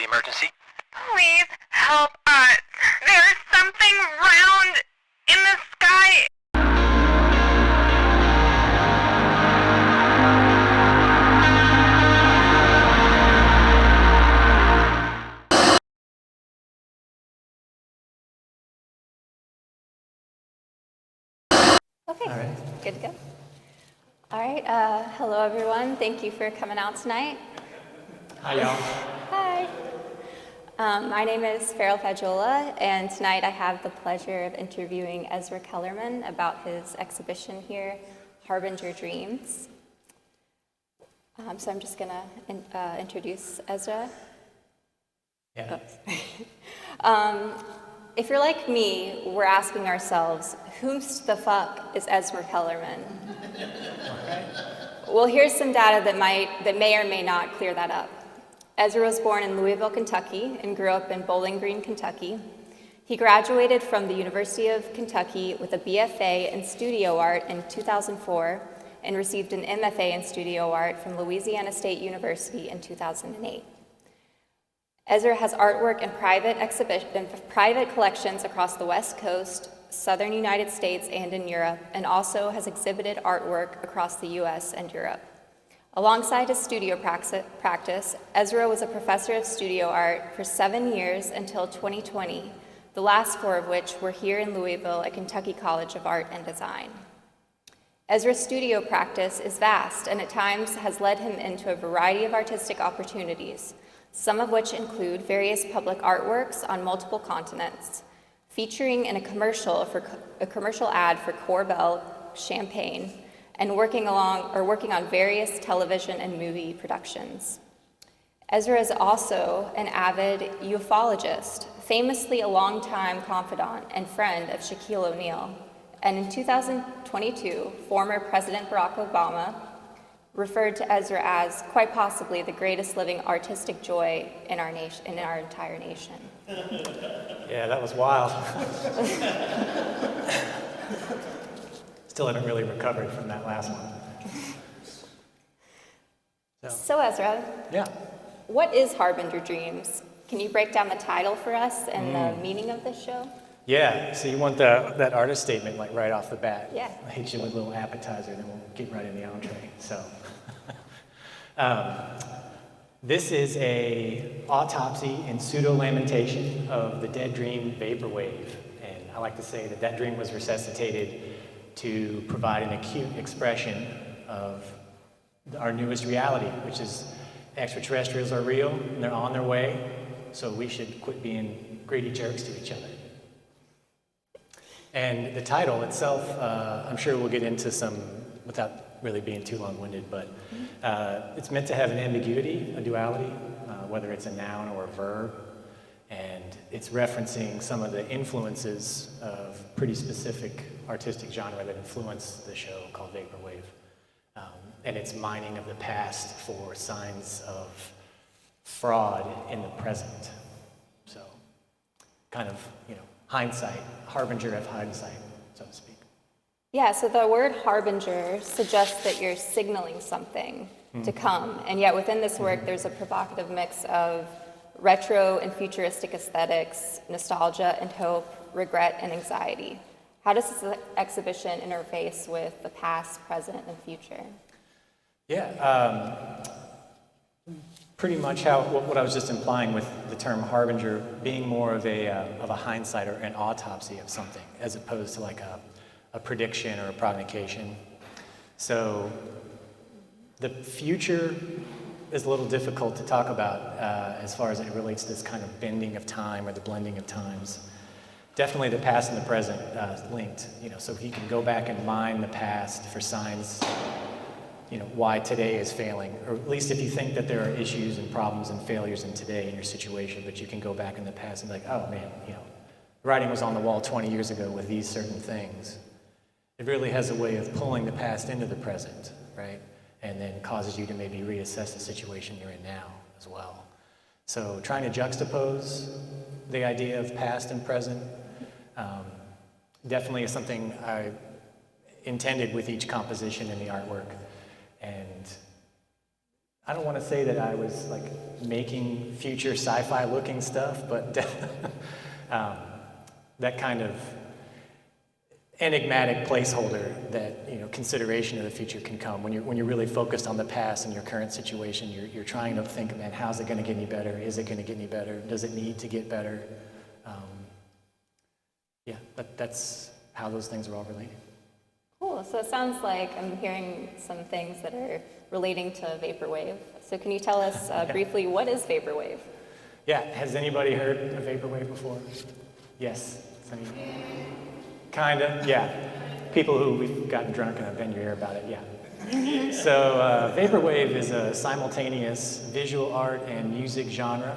the emergency? Please help us. There's something round in the sky. Okay, All right. good to go. All right, hello everyone. Thank you for coming out tonight. Hi, y'all. Hi. My name is Fagiola, and tonight I have the pleasure of interviewing Ezra Kellerman about his exhibition here, Harbinger Dreams. So I'm just gonna introduce Ezra. Yeah. If you're like me, we're asking ourselves, whomst the fuck is Ezra Kellerman? Well, here's some data that may or may not clear that up. Ezra was born in Louisville, Kentucky, and grew up in Bowling Green, Kentucky. He graduated from the University of Kentucky with a BFA in studio art in 2004 and received an MFA in studio art from Louisiana State University in 2008. Ezra has artwork in private collections across the West Coast, Southern United States, and in Europe, and also has exhibited artwork across the US and Europe. Alongside his studio practice, Ezra was a professor of studio art for 7 years until 2020, the last 4 of which were here in Louisville at Kentucky College of Art and Design. Ezra's studio practice is vast and at times has led him into a variety of artistic opportunities, some of which include various public artworks on multiple continents, featuring in a commercial ad for Corbel Champagne, and working on various television and movie productions. Ezra is also an avid ufologist, famously a longtime confidant and friend of Shaquille O'Neal, and in 2022, former President Barack Obama referred to Ezra as quite possibly the greatest living artistic joy in our nation, in our entire nation. Yeah, that was wild. Still haven't really recovered from that last one. So Ezra, Yeah. what is Harbinger Dreams? Can you break down the title for us and the meaning of this show? Yeah, so you want that artist statement like right off the bat. Yeah. I'll hit you with a little appetizer, then we'll get right in the entree. So, this is a autopsy and pseudo-lamentation of the dead dream vaporwave. And I like to say that dream was resuscitated to provide an acute expression of our newest reality, which is extraterrestrials are real and they're on their way, so we should quit being greedy jerks to each other. And the title itself, I'm sure we'll get into some, without really being too long-winded, but it's meant to have an ambiguity, a duality, whether it's a noun or a verb, and it's referencing some of the influences of pretty specific artistic genre that influenced the show called Vaporwave. And it's mining of the past for signs of fraud in the present. So kind of, hindsight, harbinger of hindsight, so to speak. Yeah, so the word harbinger suggests that you're signaling something to come, and yet within this work there's a provocative mix of retro and futuristic aesthetics, nostalgia and hope, regret and anxiety. How does this exhibition interface with the past, present, and future? Yeah, pretty much what I was just implying with the term harbinger being more of a hindsight or an autopsy of something, as opposed to like a prediction or a prognostication. So the future is a little difficult to talk about as far as it relates to this kind of bending of time or the blending of times. Definitely the past and the present linked, so he can go back and mine the past for signs, why today is failing, or at least if you think that there are issues and problems and failures in today in your situation, but you can go back in the past and be like, oh man, writing was on the wall 20 years ago with these certain things. It really has a way of pulling the past into the present, right? And then causes you to maybe reassess the situation you're in now as well. So trying to juxtapose the idea of past and present definitely is something I intended with each composition in the artwork. And I don't want to say that I was like making future sci-fi looking stuff, but that kind of enigmatic placeholder that, you know, consideration of the future can come when you're really focused on the past and your current situation. You're trying to think, man, how's it going to get any better? Is it going to get any better? Does it need to get better? Yeah, that's how those things are all related. Cool. So it sounds like I'm hearing some things that are relating to vaporwave. So can you tell us briefly, what is vaporwave? Yeah, has anybody heard of vaporwave before? Yes. Kinda, yeah. People who we've gotten drunk and have been your ear about it, yeah. So vaporwave is a simultaneous visual art and music genre,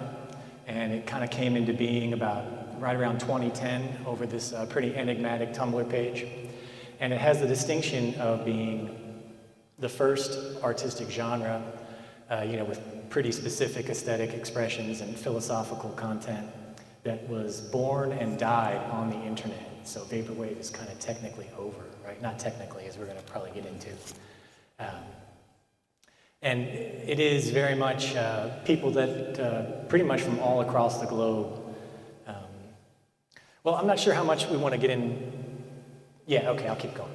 and it kind of came into being about right around 2010 over this pretty enigmatic Tumblr page. And it has the distinction of being the first artistic genre, you know, with pretty specific aesthetic expressions and philosophical content that was born and died on the internet. So vaporwave is kind of technically over, right? Not technically, as we're going to probably get into. And it is very much people that pretty much from all across the globe. Well, I'm not sure how much we want to get in. Yeah, okay, I'll keep going.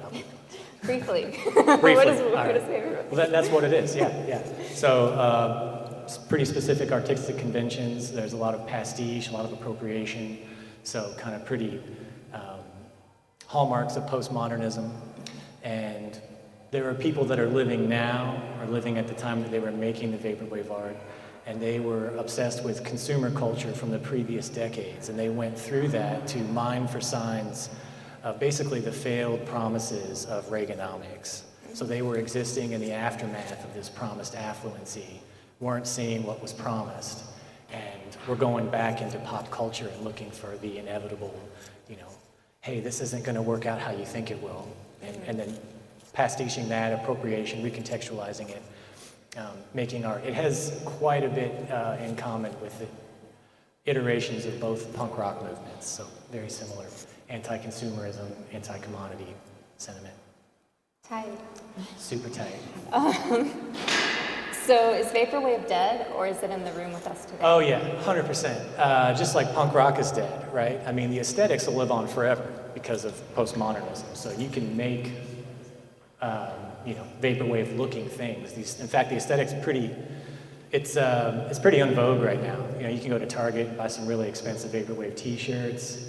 Briefly. Briefly. What is vaporwave? Well, that's what it is, yeah. So pretty specific artistic conventions. There's a lot of pastiche, a lot of appropriation. So kind of pretty hallmarks of postmodernism. And there are people that are living now, or living at the time that they were making the vaporwave art, and they were obsessed with consumer culture from the previous decades. And they went through that to mine for signs of basically the failed promises of Reaganomics. So they were existing in the aftermath of this promised affluency, weren't seeing what was promised, and we're going back into pop culture and looking for the inevitable, you know, hey, this isn't going to work out how you think it will, and then pastiching that, appropriation, recontextualizing it, making art. It has quite a bit in common with the iterations of both punk rock movements, so very similar. Anti-consumerism, anti-commodity sentiment. Tight. Super tight. So is vaporwave dead, or is it in the room with us today? Oh yeah, 100%. Just like punk rock is dead, right? I mean, the aesthetics will live on forever because of postmodernism. So you can make, you know, vaporwave-looking things. In fact, the aesthetics it's pretty en vogue right now. You know, you can go to Target and buy some really expensive vaporwave T-shirts.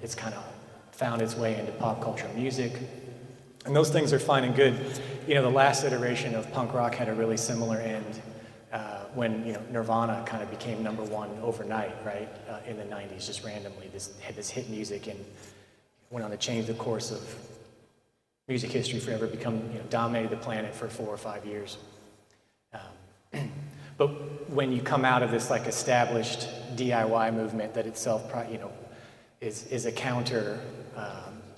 It's kind of found its way into pop culture music. And those things are fine and good. You know, the last iteration of punk rock had a really similar end when, you know, Nirvana kind of became number one overnight, right, in the 90s, just randomly. Had this hit music and went on to change the course of music history forever, dominated the planet for 4 or 5 years. But when you come out of this like established DIY movement that itself, you know, is a counter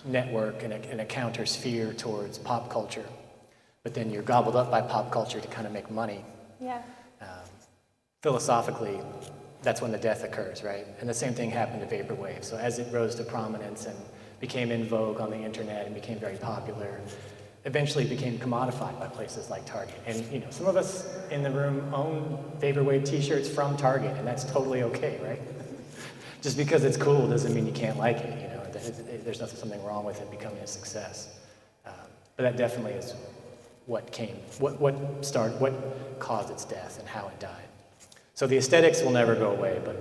network and a counter sphere towards pop culture, but then you're gobbled up by pop culture to kind of make money. Yeah. Philosophically, that's when the death occurs, right? And the same thing happened to vaporwave. So as it rose to prominence and became in vogue on the internet and became very popular, eventually became commodified by places like Target. And, you know, some of us in the room own vaporwave T-shirts from Target, and that's totally okay, right? Just because it's cool doesn't mean you can't like it, you know. There's something wrong with it becoming a success. But that definitely is what caused its death and how it died. So the aesthetics will never go away, but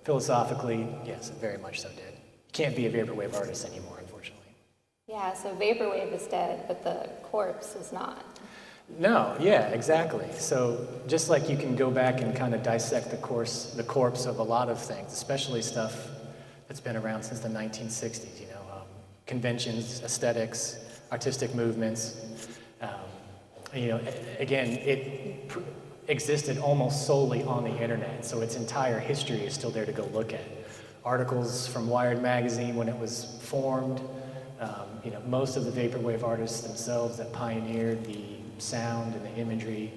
philosophically, yes, very much so dead. You can't be a vaporwave artist anymore, unfortunately. Yeah, so vaporwave is dead, but the corpse is not. No, yeah, exactly. So just like you can go back and kind of dissect the corpse of a lot of things, especially stuff that's been around since the 1960s, you know, conventions, aesthetics, artistic movements. You know, again, it existed almost solely on the internet, so its entire history is still there to go look at. Articles from Wired magazine when it was formed, you know, most of the vaporwave artists themselves that pioneered the sound and the imagery,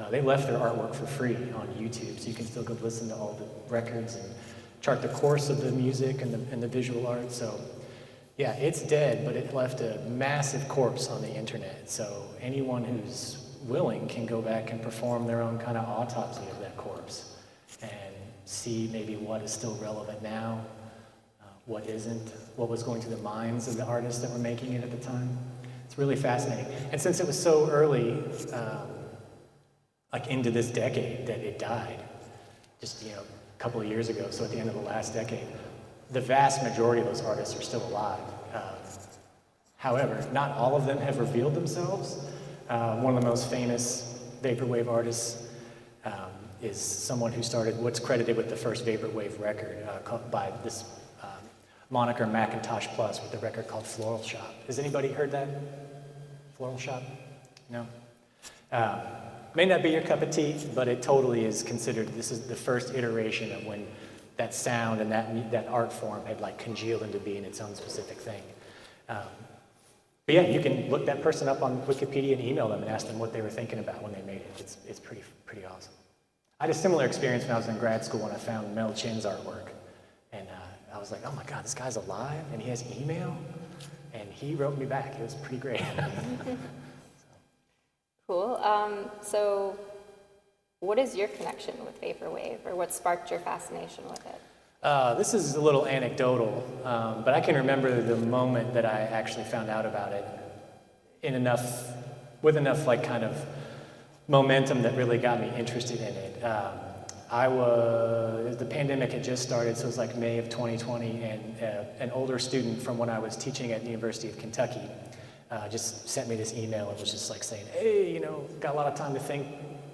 they left their artwork for free on YouTube, so you can still go listen to all the records and chart the course of the music and the visual art. So yeah, it's dead, but it left a massive corpse on the internet. So anyone who's willing can go back and perform their own kind of autopsy of that corpse and see maybe what is still relevant now, what isn't, what was going through the minds of the artists that were making it at the time. It's really fascinating. And since it was so early, like into this decade that it died, just a couple of years ago, so at the end of the last decade, the vast majority of those artists are still alive. However, not all of them have revealed themselves. One of the most famous vaporwave artists is someone who started what's credited with the first vaporwave record by this moniker Macintosh Plus with the record called Floral Shop. Has anybody heard that? Floral Shop? No? May not be your cup of tea, but it totally is considered, this is the first iteration of when that sound and that art form had like congealed into being its own specific thing. But yeah, you can look that person up on Wikipedia and email them and ask them what they were thinking about when they made it. It's pretty awesome. I had a similar experience when I was in grad school when I found Mel Chin's artwork. And I was like, oh my God, this guy's alive and he has email? And he wrote me back. It was pretty great. Cool. So what is your connection with vaporwave, or what sparked your fascination with it? This is a little anecdotal, but I can remember the moment that I actually found out about it with enough like kind of momentum that really got me interested in it. The pandemic had just started, so it was like May of 2020, and an older student from when I was teaching at the University of Kentucky just sent me this email and was just like saying, hey, got a lot of time to think.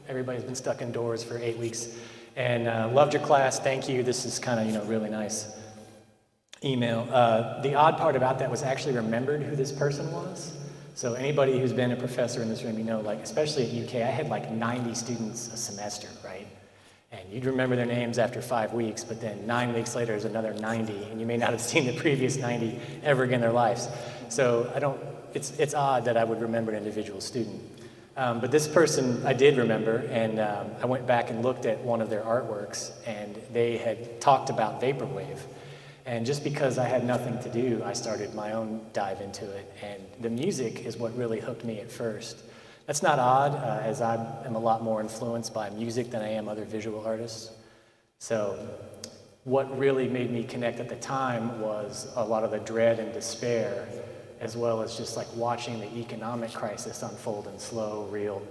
Everybody's been stuck indoors for 8 weeks. And loved your class, thank you. This is kind of, really nice email. The odd part about that was I actually remembered who this person was. So anybody who's been a professor in this room, like especially at UK, I had like 90 students a semester, right? And you'd remember their names after 5 weeks, but then 9 weeks later is another 90, and you may not have seen the previous 90 ever again in their lives. So it's odd that I would remember an individual student. But this person I did remember, and I went back and looked at one of their artworks, and they had talked about vaporwave. And just because I had nothing to do, I started my own dive into it. And the music is what really hooked me at first. That's not odd, as I am a lot more influenced by music than I am other visual artists. So what really made me connect at the time was a lot of the dread and despair, as well as just like watching the economic crisis unfold in slow, real,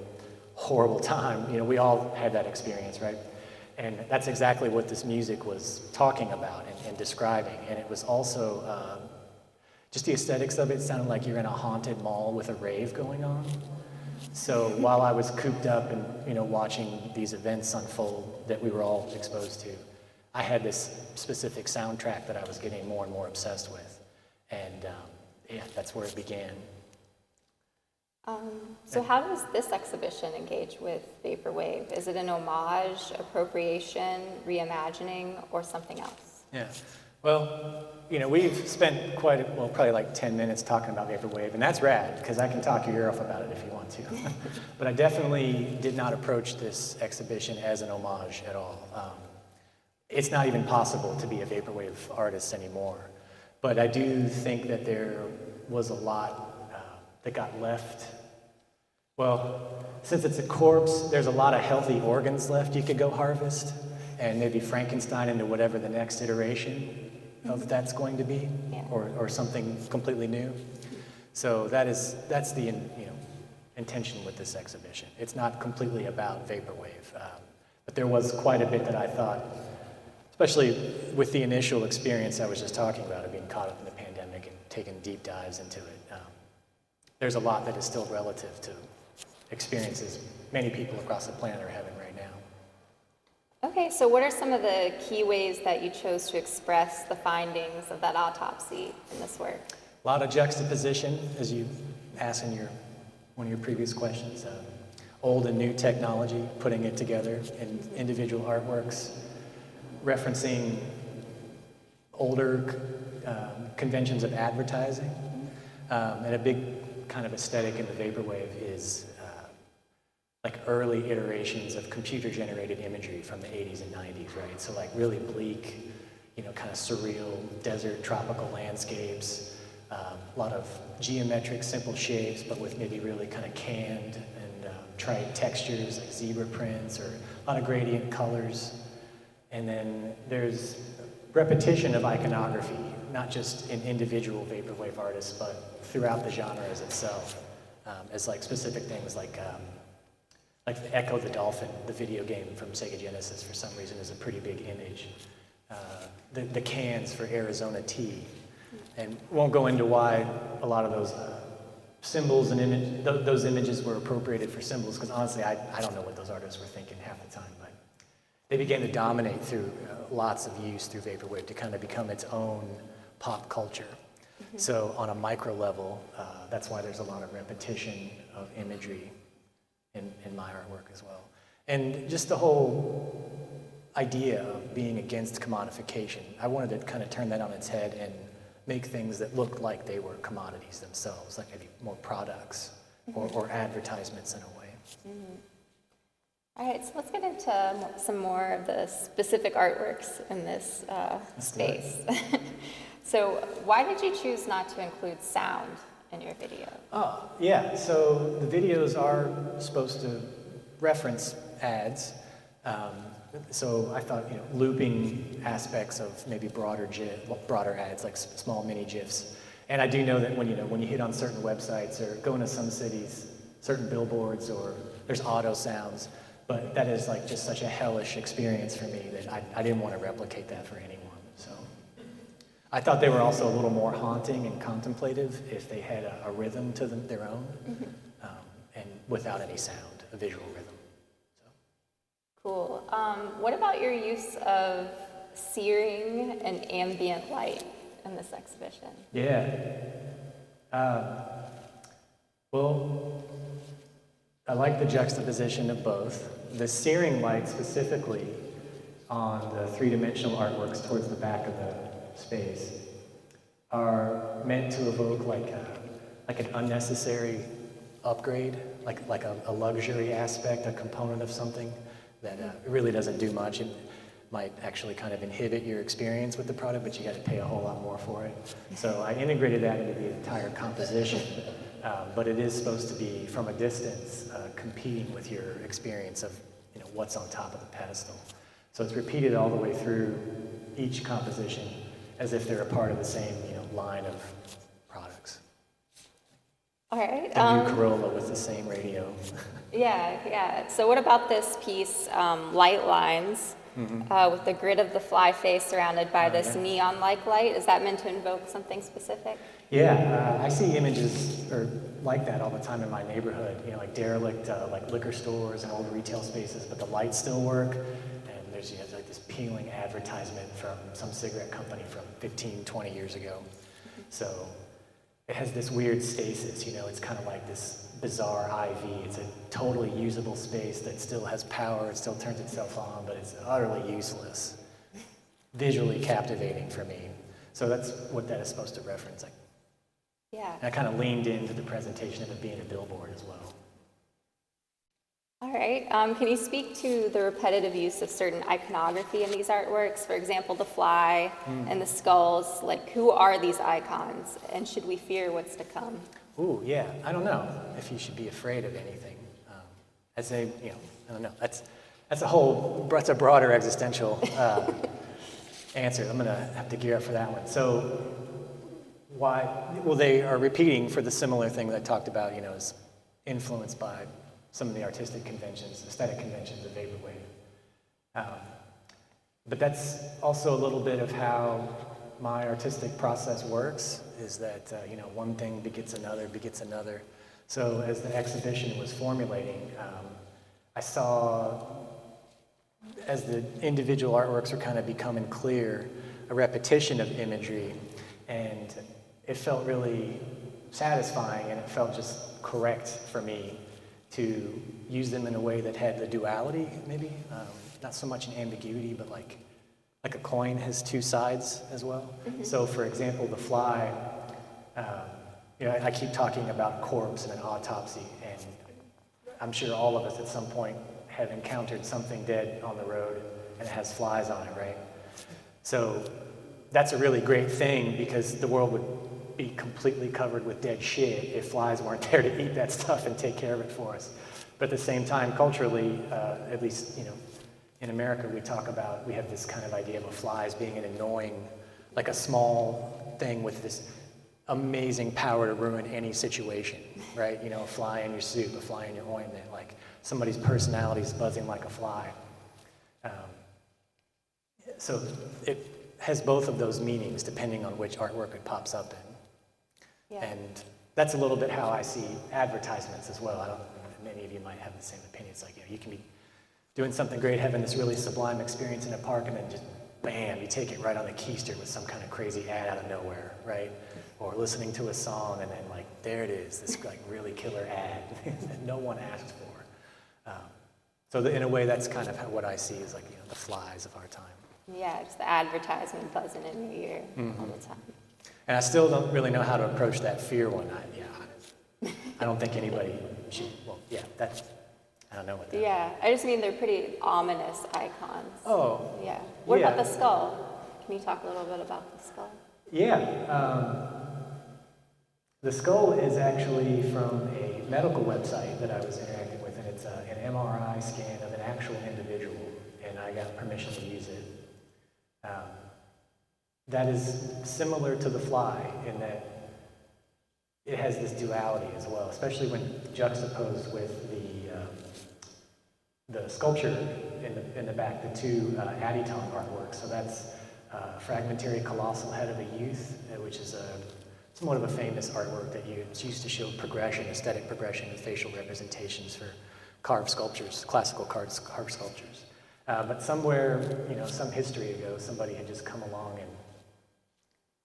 horrible time. We all had that experience, right? And that's exactly what this music was talking about and describing. And it was also, just the aesthetics of it sounded like you're in a haunted mall with a rave going on. So while I was cooped up and, watching these events unfold that we were all exposed to, I had this specific soundtrack that I was getting more and more obsessed with. And yeah, that's where it began. So how does this exhibition engage with vaporwave? Is it an homage, appropriation, reimagining, or something else? Yeah. Well, we've spent probably like 10 minutes talking about vaporwave, and that's rad, because I can talk your ear off about it if you want to. But I definitely did not approach this exhibition as an homage at all. It's not even possible to be a vaporwave artist anymore. But I do think that there was a lot that got left. Well, since it's a corpse, there's a lot of healthy organs left you could go harvest, and maybe Frankenstein into whatever the next iteration of that's going to be, or something completely new. So that's the intention with this exhibition. It's not completely about vaporwave, but there was quite a bit that I thought, especially with the initial experience I was just talking about, of being caught up in the pandemic and taking deep dives into it. There's a lot that is still relative to experiences many people across the planet are having right now. Okay, so what are some of the key ways that you chose to express the findings of that autopsy in this work? A lot of juxtaposition, as you asked in one of your previous questions. Old and new technology, putting it together in individual artworks, referencing older conventions of advertising. And a big kind of aesthetic in the vaporwave is like early iterations of computer-generated imagery from the 80s and 90s, right? So like really bleak, kind of surreal desert tropical landscapes, a lot of geometric simple shapes, but with maybe really kind of canned and trite textures like zebra prints or a lot of gradient colors. And then there's repetition of iconography, not just in individual vaporwave artists, but throughout the genre as itself, as like specific things like the Echo the Dolphin, the video game from Sega Genesis, for some reason is a pretty big image. The cans for Arizona tea, and won't go into why a lot of those symbols and those images were appropriated for symbols, because honestly, I don't know what those artists were thinking half the time, but they began to dominate through lots of use through vaporwave to kind of become its own pop culture. Mm-hmm. So on a micro level, that's why there's a lot of repetition of imagery in my artwork as well. And just the whole idea of being against commodification. I wanted to kind of turn that on its head and make things that looked like they were commodities themselves, like maybe more products or advertisements in a way. Mm-hmm. All right, so let's get into some more of the specific artworks in this space. So why did you choose not to include sound in your video? Oh, yeah, so the videos are supposed to reference ads. So I thought, looping aspects of maybe broader ads, like small mini GIFs. And I do know that when you hit on certain websites or go into some cities, certain billboards, or there's auto sounds, but that is like just such a hellish experience for me that I didn't want to replicate that for anyone. So I thought they were also a little more haunting and contemplative if they had a rhythm to them, their own, and without any sound, a visual rhythm. Cool. What about your use of searing and ambient light in this exhibition? Yeah. Well, I like the juxtaposition of both. The searing light specifically on the three-dimensional artworks towards the back of the space are meant to evoke like an unnecessary upgrade, like a luxury aspect, a component of something that really doesn't do much. It might actually kind of inhibit your experience with the product, but you got to pay a whole lot more for it. So I integrated that into the entire composition, but it is supposed to be, from a distance, competing with your experience of what's on top of the pedestal. So it's repeated all the way through each composition as if they're a part of the same line of products. All right. The new Corolla with the same radio. Yeah. So what about this piece, Light Lines, with the grid of the fly face surrounded by this neon-like light? Is that meant to invoke something specific? Yeah, I see images like that all the time in my neighborhood, like derelict like liquor stores and old retail spaces, but the lights still work, and there's like this peeling advertisement from some cigarette company from 15, 20 years ago. So it has this weird stasis, it's kind of like this bizarre IV. It's a totally usable space that still has power, it still turns itself on, but it's utterly useless. Visually captivating for me. So that's what that is supposed to reference. Yeah. And I kind of leaned into the presentation of it being a billboard as well. All right. Can you speak to the repetitive use of certain iconography in these artworks? For example, the fly and the skulls. Like, who are these icons, and should we fear what's to come? Ooh, yeah. I don't know if you should be afraid of anything. I don't know. That's a broader existential answer. I'm gonna have to gear up for that one. So, why? Well, they are repeating for the similar thing that I talked about. Is influenced by some of the artistic conventions, aesthetic conventions of vaporwave. But that's also a little bit of how my artistic process works, is that one thing begets another. So as the exhibition was formulating, I saw, as the individual artworks were kind of becoming clear, a repetition of imagery, and it felt really satisfying, and it felt just correct for me to use them in a way that had the duality, maybe, not so much an ambiguity, but like a coin has two sides as well. So for example, the fly, I keep talking about corpse and an autopsy, and I'm sure all of us at some point have encountered something dead on the road and it has flies on it, right? So that's a really great thing, because the world would be completely covered with dead shit if flies weren't there to eat that stuff and take care of it for us. But at the same time, culturally, at least, in America, we have this kind of idea of a fly as being an annoying, like a small thing with this amazing power to ruin any situation, right? A fly in your soup, a fly in your ointment, like somebody's personality is buzzing like a fly. So it has both of those meanings depending on which artwork it pops up in. Yeah. And that's a little bit how I see advertisements as well. Many of you might have the same opinions. Like, you can be doing something great, having this really sublime experience in a park, and then just bam, you take it right on the keister with some kind of crazy ad out of nowhere, right? Or listening to a song, and then like, there it is, this like really killer ad that no one asked for. So in a way, that's kind of what I see as like, the flies of our time. Yeah, just the advertisement buzzing in your ear all the time. And I still don't really know how to approach that fear one. I don't think anybody should, I don't know what that is. Yeah, I just mean they're pretty ominous icons. Oh. Yeah. What yeah. about the skull? Can you talk a little bit about the skull? Yeah. The skull is actually from a medical website that I was interacting with, and it's an MRI scan of an actual individual, and I got permission to use it. That is similar to the fly in that it has this duality as well, especially when juxtaposed with the sculpture in the back, the two Additong artworks. So that's fragmentary colossal head of a youth, which is somewhat of a famous artwork that it's used to show progression, aesthetic progression of facial representations for carved sculptures, classical carved sculptures. But somewhere, some history ago, somebody had just come along and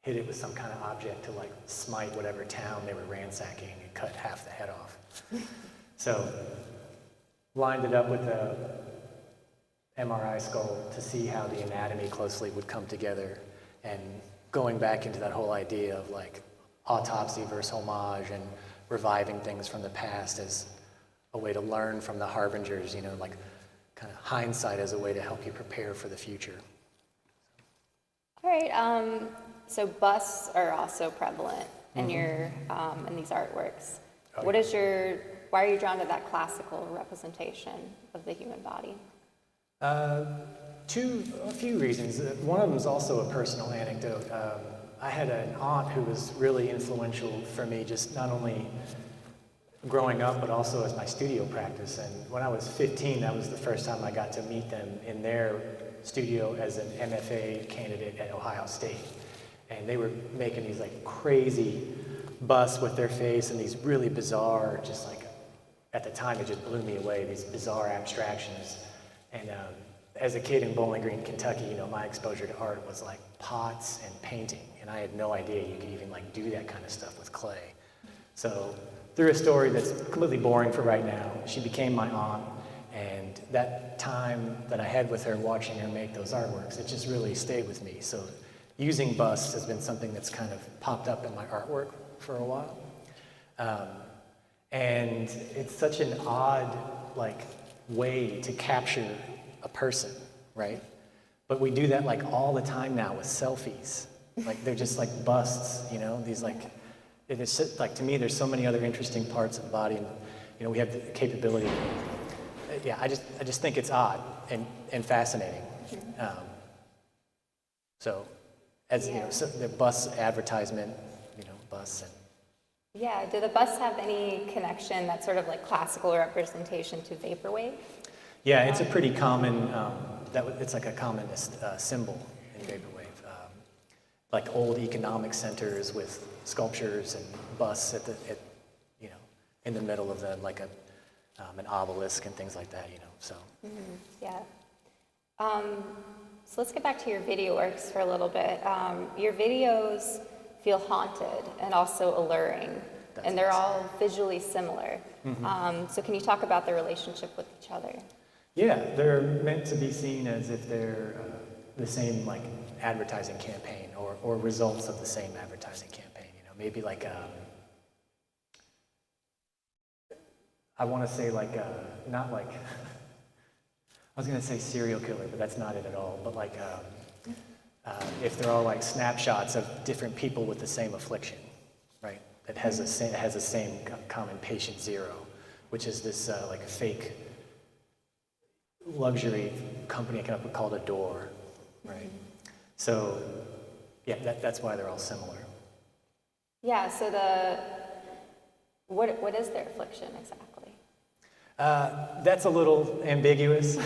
hit it with some kind of object to like smite whatever town they were ransacking and cut half the head off. So lined it up with the MRI skull to see how the anatomy closely would come together, and going back into that whole idea of like autopsy versus homage and reviving things from the past as a way to learn from the harbingers, like kind of hindsight as a way to help you prepare for the future. All right. So busts are also prevalent in your in these artworks. Oh, What yeah. is why are you drawn to that classical representation of the human body? A few reasons. One of them is also a personal anecdote. I had an aunt who was really influential for me, just not only growing up, but also as my studio practice. And when I was 15, that was the first time I got to meet them in their studio as an MFA candidate at Ohio State. And they were making these like crazy busts with their face and these really bizarre, just like, at the time it just blew me away, these bizarre abstractions. And as a kid in Bowling Green, Kentucky, my exposure to art was like pots and painting. And I had no idea you could even like do that kind of stuff with clay. So through a story that's completely boring for right now, she became my aunt. And that time that I had with her watching her make those artworks, it just really stayed with me. So using busts has been something that's kind of popped up in my artwork for a while. And it's such an odd, like, way to capture a person, right? But we do that like all the time now with selfies. Like they're just like busts, these like, it's like, to me, there's so many other interesting parts of the body, and we have the capability. I just think it's odd and fascinating. So the bus advertisement, bus and. Yeah, do the busts have any connection, that sort of like classical representation, to vaporwave? Yeah, it's a pretty common, it's like a communist symbol in vaporwave. Like old economic centers with sculptures and busts in the middle of them, like an obelisk and things like that, so. Yeah. So let's get back to your video works for a little bit. Your videos feel haunted and also alluring, and they're all visually similar. So can you talk about their relationship with each other? Yeah, they're meant to be seen as if they're the same like advertising campaign or results of the same advertising campaign. Maybe like I want to say like not like I was going to say serial killer, but that's not it at all. But like if they're all like snapshots of different people with the same affliction, It has the same common patient zero, which is this like fake luxury company I came up with called Adore, right? So yeah, that's why they're all similar. Yeah, so what is their affliction exactly? That's a little ambiguous.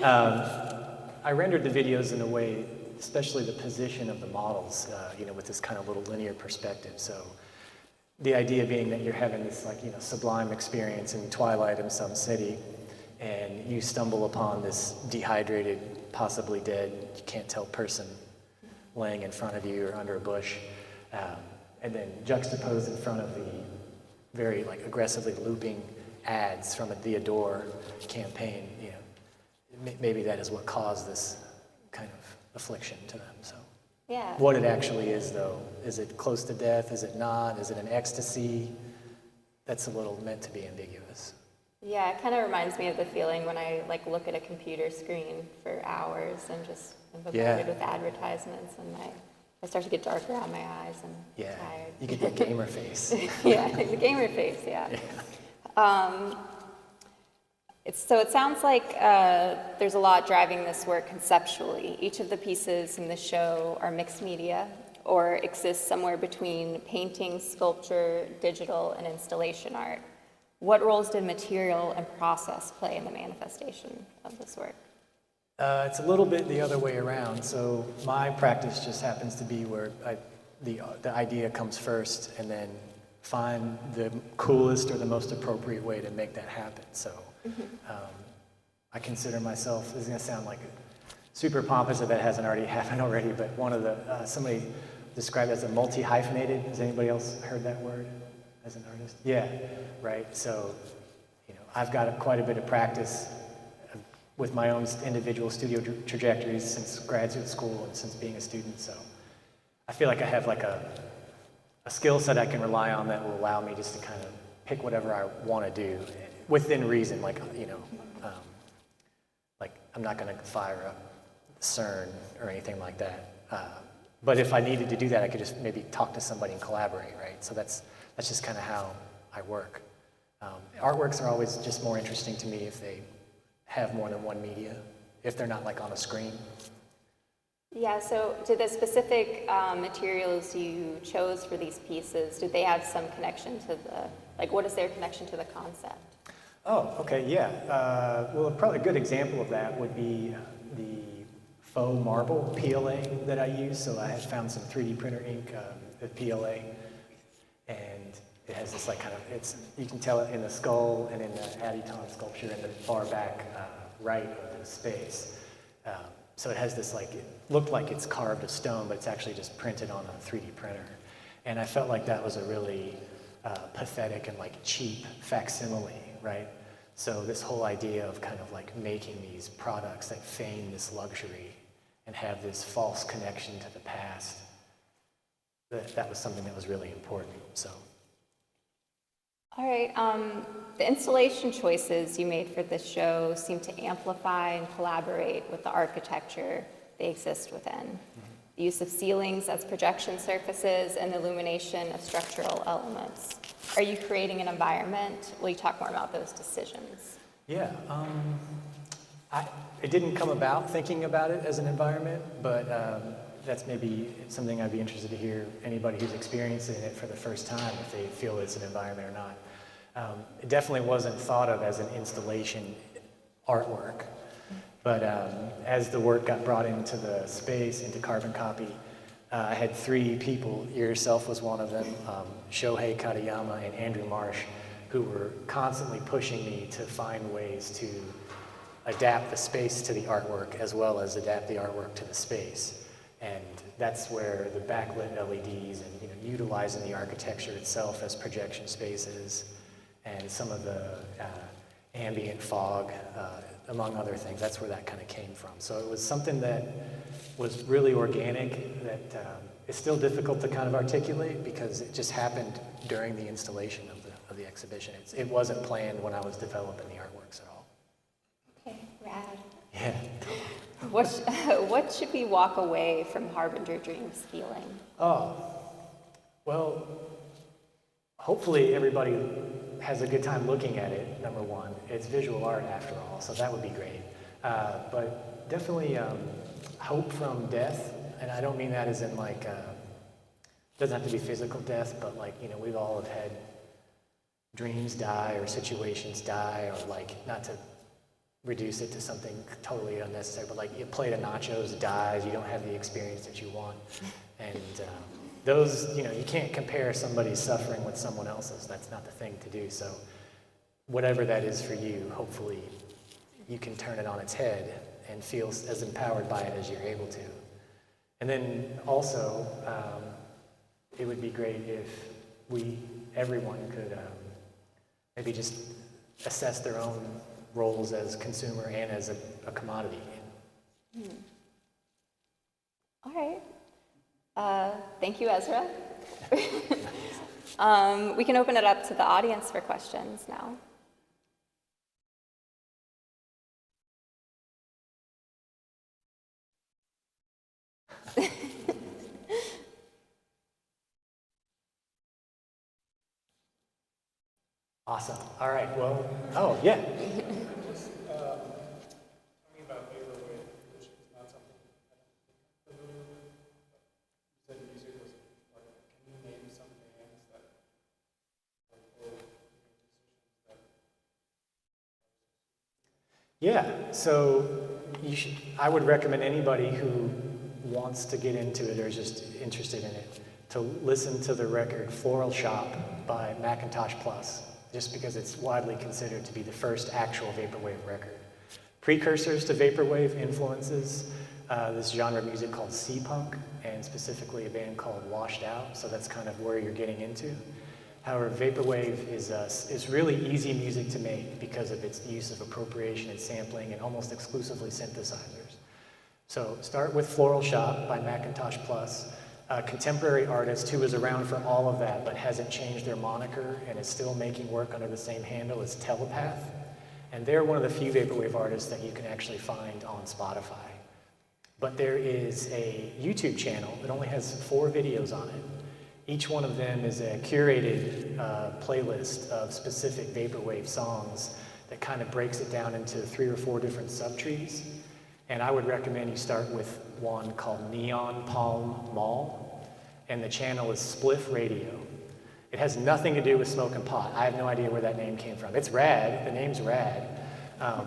I rendered the videos in a way, especially the position of the models, with this kind of little linear perspective. So the idea being that you're having this sublime experience in twilight in some city, and you stumble upon this dehydrated, possibly dead, you can't tell person laying in front of you or under a bush, and then juxtaposed in front of the very aggressively looping ads from the Adore campaign. Maybe that is what caused this kind of affliction to them. So, yeah. What it actually is, though, is it close to death? Is it not? Is it an ecstasy? That's a little meant to be ambiguous. Yeah, it kind of reminds me of the feeling when I look at a computer screen for hours and just am bombarded with advertisements, and I start to get dark around my eyes and tired. You get that gamer face. Yeah, the gamer face. Yeah. So it sounds like there's a lot driving this work conceptually. Each of the pieces in the show are mixed media or exist somewhere between painting, sculpture, digital, and installation art. What roles did material and process play in the manifestation of this work? It's a little bit the other way around. So my practice just happens to be where the idea comes first, and then find the coolest or the most appropriate way to make that happen. So I consider myself, this is going to sound like super pompous if it hasn't already happened already, but one of the, somebody described it as a multi-hyphenated. Has anybody else heard that word as an artist? Yeah, right. So, I've got quite a bit of practice with my own individual studio trajectories since graduate school and since being a student. So I feel like I have a skill set I can rely on that will allow me just to kind of pick whatever I want to do within reason. I'm not going to fire up CERN or anything like that. But if I needed to do that, I could just maybe talk to somebody and collaborate, right? So that's just kind of how I work. Artworks are always just more interesting to me if they have more than one media, if they're not on a screen. Yeah, so did the specific materials you chose for these pieces, did they have some connection to what is their connection to the concept? Oh, okay, yeah. Well, probably a good example of that would be the faux marble PLA that I use. So I had found some 3D printer ink with PLA, and it has this you can tell it in the skull and in the Aditon sculpture in the far back right of the space. So it has this it looked like it's carved of stone, but it's actually just printed on a 3D printer. And I felt like that was a really pathetic and cheap facsimile, right? So this whole idea of kind of making these products that feign this luxury and have this false connection to the past, that was something that was really important. So. All right, the installation choices you made for this show seem to amplify and collaborate with the architecture they exist within. The use of ceilings as projection surfaces and the illumination of structural elements. Are you creating an environment? Will you talk more about those decisions? Yeah, it didn't come about thinking about it as an environment, but that's maybe something I'd be interested to hear anybody who's experiencing it for the first time, if they feel it's an environment or not. It definitely wasn't thought of as an installation artwork, but as the work got brought into the space, into Carbon Copy, I had 3 people, yourself was one of them, Shohei Katayama and Andrew Marsh, who were constantly pushing me to find ways to adapt the space to the artwork as well as adapt the artwork to the space. And that's where the backlit LEDs and utilizing the architecture itself as projection spaces and some of the ambient fog, among other things, that's where that kind of came from. So it was something that was really organic, that is still difficult to kind of articulate because it just happened during the installation of the exhibition. It wasn't planned when I was developing the artworks at all. Okay, rad. Yeah. What should we walk away from Harbinger Dreams feeling? Oh, well, hopefully everybody has a good time looking at it, number one. It's visual art after all, so that would be great. But definitely hope from death, and I don't mean that as in like, doesn't have to be physical death, but like, you know, we've all have had dreams die or situations die, or like, not to reduce it to something totally unnecessary, but like, your plate of nachos dies, you don't have the experience that you want. And those, you know, you can't compare somebody's suffering with someone else's. That's not the thing to do. So whatever that is for you, hopefully you can turn it on its head and feel as empowered by it as you're able to. And then also, it would be great if everyone could maybe just assess their own roles as consumer and as a commodity. All right. Thank you, Ezra. We can open it up to the audience for questions now. Awesome. All right. Well, oh, yeah. Just talking about vaporwave, which is not something I don't think I'm familiar with. You said music was part of it. Can you name some bands that or musicians that? Yeah. So I would recommend anybody who wants to get into it or is just interested in it to listen to the record Floral Shop by Macintosh Plus, just because it's widely considered to be the first actual vaporwave record. Precursors to vaporwave influences this genre of music called C-punk, and specifically a band called Washed Out, so that's kind of where you're getting into. However, vaporwave is really easy music to make because of its use of appropriation and sampling and almost exclusively synthesizers. So start with Floral Shop by Macintosh Plus, a contemporary artist who was around for all of that but hasn't changed their moniker and is still making work under the same handle as Telepath. And they're one of the few vaporwave artists that you can actually find on Spotify. But there is a YouTube channel that only has 4 videos on it. Each one of them is a curated playlist of specific vaporwave songs that kind of breaks it down into 3 or 4 different subtrees. And I would recommend you start with one called Neon Palm Mall, and the channel is Spliff Radio. It has nothing to do with smoking pot. I have no idea where that name came from. It's rad, the name's rad,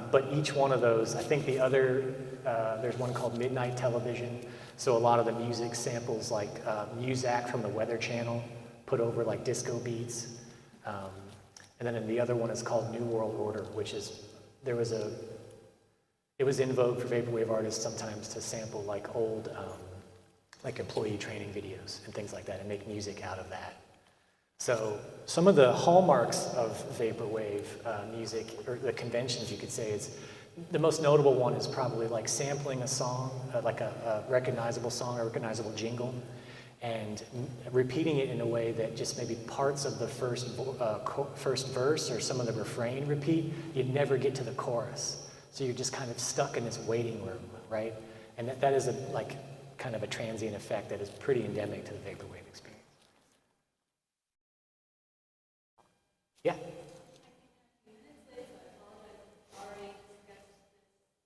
but each one of those, I think the other, there's one called Midnight Television, so a lot of the music samples like Muzak from the Weather Channel, put over like disco beats, and then the other one is called New World Order, which is, it was in vogue for vaporwave artists sometimes to sample like old like employee training videos and things like that and make music out of that. So some of the hallmarks of vaporwave music, or the conventions you could say, is the most notable one is probably like sampling a song, like a recognizable song or recognizable jingle, and repeating it in a way that just maybe parts of the first verse or some of the refrain repeat. You'd never get to the chorus. So you're just kind of stuck in this waiting room, right? And that is like kind of a transient effect that is pretty endemic to the vaporwave experience. Yeah?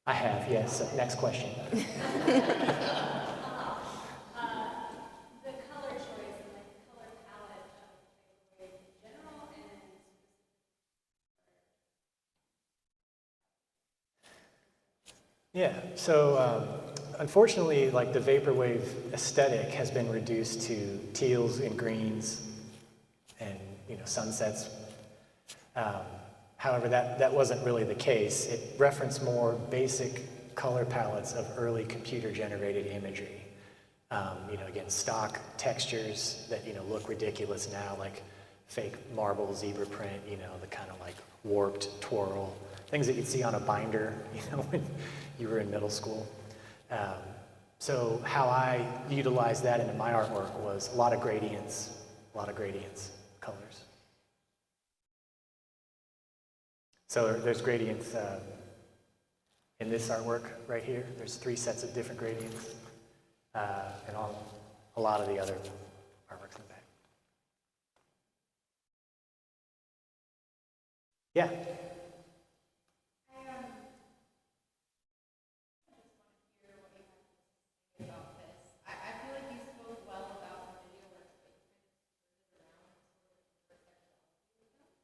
I have, yes. Next question. Yeah, so unfortunately, like the vaporwave aesthetic has been reduced to teals and greens and, you know, sunsets. However, that wasn't really the case. It referenced more basic color palettes of early computer-generated imagery. You know, again, stock textures that, you know, look ridiculous now, like fake marble zebra print, you know, the kind of like warped twirl, things that you'd see on a binder, you know, when you were in middle school. So how I utilized that into my artwork was a lot of gradients, colors. So there's gradients in this artwork right here. There's 3 sets of different gradients, and on a lot of the other artworks in the back. Yeah.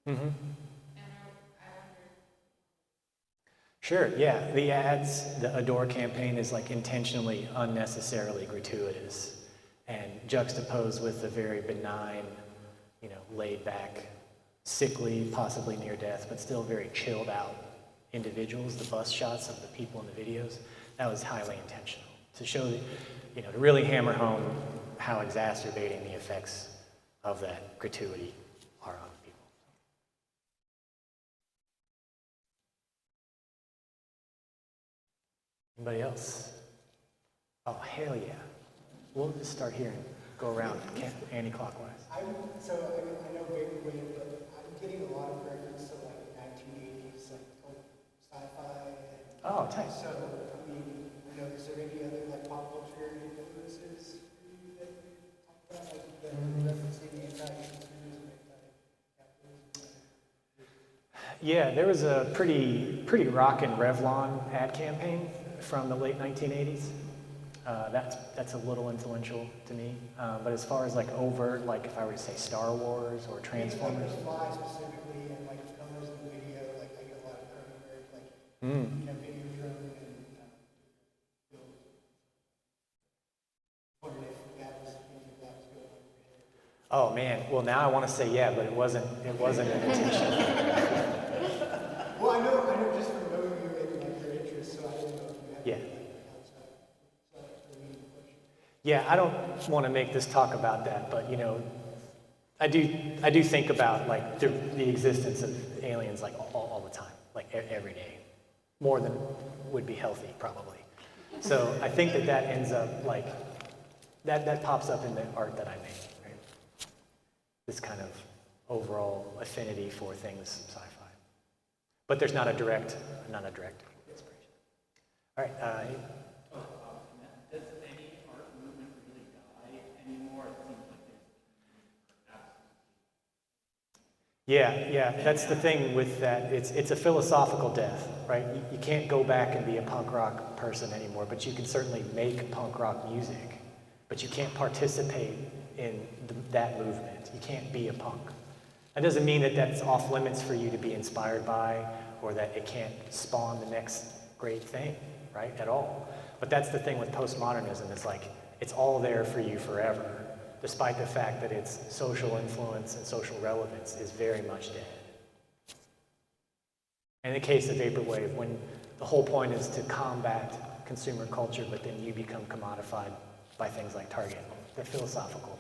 Mm-hmm. Sure, yeah. The ads, the Adore campaign is like intentionally, unnecessarily gratuitous and juxtaposed with the very benign, laid back, sickly, possibly near death, but still very chilled out individuals, the bust shots of the people in the videos. That was highly intentional to show, to really hammer home how exacerbating the effects of that gratuity are on people. Anybody else? Oh, hell yeah. We'll just start here and go around anti-clockwise. I know Vaporwave, but I'm getting a lot of reference to like 1980s, like sci-fi. Oh, tight. So, I mean, is there any other like pop culture influences for you that you talk about, like that referencing anti-consumerism, anti-capitalism? Yeah, there was a pretty rockin' Revlon ad campaign from the late 1980s. That's a little influential to me. But as far as like overt, like if I were to say Star Wars or Transformers. Like the fly specifically and like the colors in the video, like I get a lot of Harbinger, like video drone and wondered if that was going on. Oh man, well now I want to say yeah, but it wasn't an intention. Well, I know just from knowing you and like your interests, so I didn't know if you had Yeah. like outside. So that's the main question. Yeah, I don't want to make this talk about that, but I do think about like the existence of aliens like all the time, like every day, more than would be healthy probably. So I think that ends up like that pops up in the art that I make, right? This kind of overall affinity for things sci-fi, but there's not a direct inspiration. All right. Does any art movement really die anymore? It seems like Yeah, that's the thing with that. It's a philosophical death, right? You can't go back and be a punk rock person anymore, but you can certainly make punk rock music, but you can't participate in that movement. You can't be a punk. That doesn't mean that that's off limits for you to be inspired by, or that it can't spawn the next great thing, right, at all. But that's the thing with postmodernism, is like, it's all there for you forever, despite the fact that its social influence and social relevance is very much dead. In the case of Vaporwave, when the whole point is to combat consumer culture, but then you become commodified by things like Target, the philosophical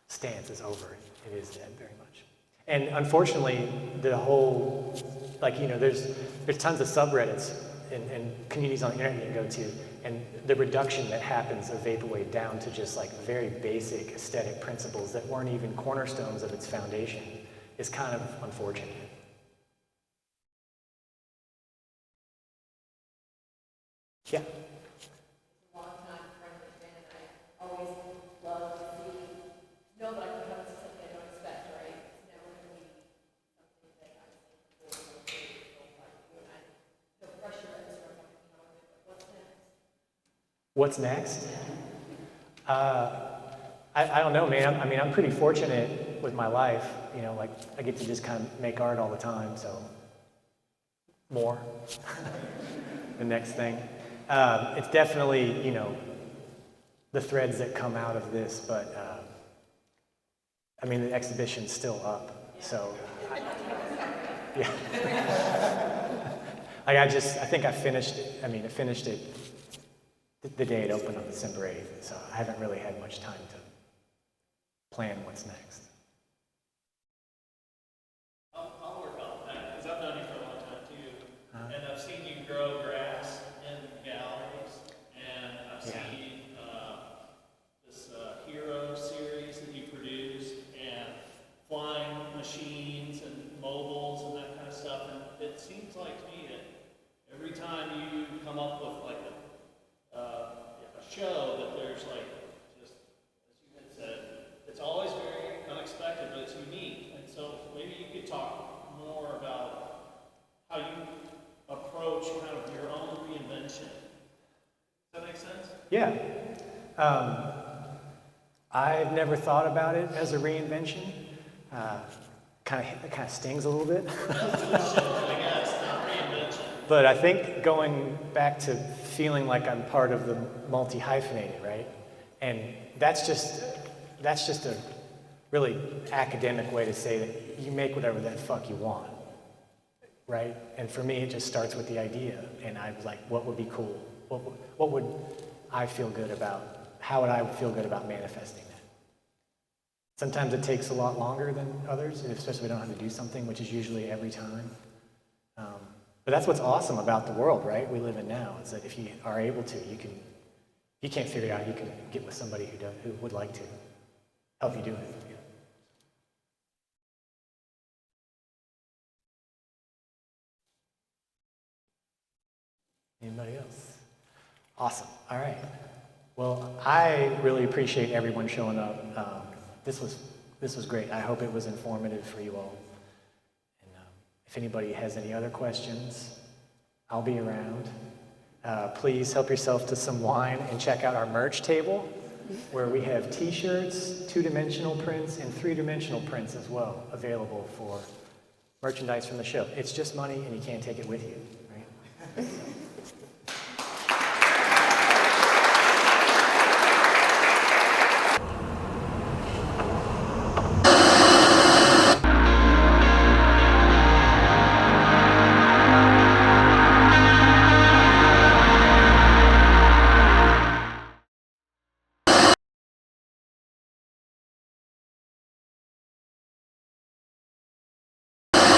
stance is over. It is dead very much. And unfortunately, the whole, there's tons of subreddits and communities on the internet you can go to, and the reduction that happens of Vaporwave down to just like very basic aesthetic principles that weren't even cornerstones of its foundation is kind of unfortunate. Yeah. What's next? I don't know, man. I mean, I'm pretty fortunate with my life. Like I get to just kind of make art all the time. So more. The next thing. It's definitely, the threads that come out of this, but I mean, the exhibition's still up. So yeah. I think I finished it. I finished it the day it opened on December 8th, so I haven't really had much time to plan what's next. I'll work on that, because I've known you for a long time too, and I've seen you grow grass in galleries, and I've seen this hero series that you produce, and flying machines and mobiles and that kind of stuff, and it seems like to me that every time you come up with like a show, that there's like, just as you had said, it's always very unexpected, but it's unique. And so maybe you could talk more about Yeah. I've never thought about it as a reinvention. It kind of stings a little bit. But I think going back to feeling like I'm part of the multi-hyphenated, right? And that's just a really academic way to say that you make whatever the fuck you want, right? And for me, it just starts with the idea. And I was like, what would be cool? What would I feel good about? How would I feel good about manifesting that? Sometimes it takes a lot longer than others, and especially if we don't have to do something, which is usually every time. But that's what's awesome about the world, right? We live in now. It's that if you are able to, if you can't figure it out, you can get with somebody who would like to help you do it. Anybody else? Awesome. All right. Well, I really appreciate everyone showing up. This was great. I hope it was informative for you all. And if anybody has any other questions, I'll be around. Please help yourself to some wine and check out our merch table, where we have t-shirts, 2-dimensional prints, and 3-dimensional prints as well available for merchandise from the show. It's just money, and you can't take it with you.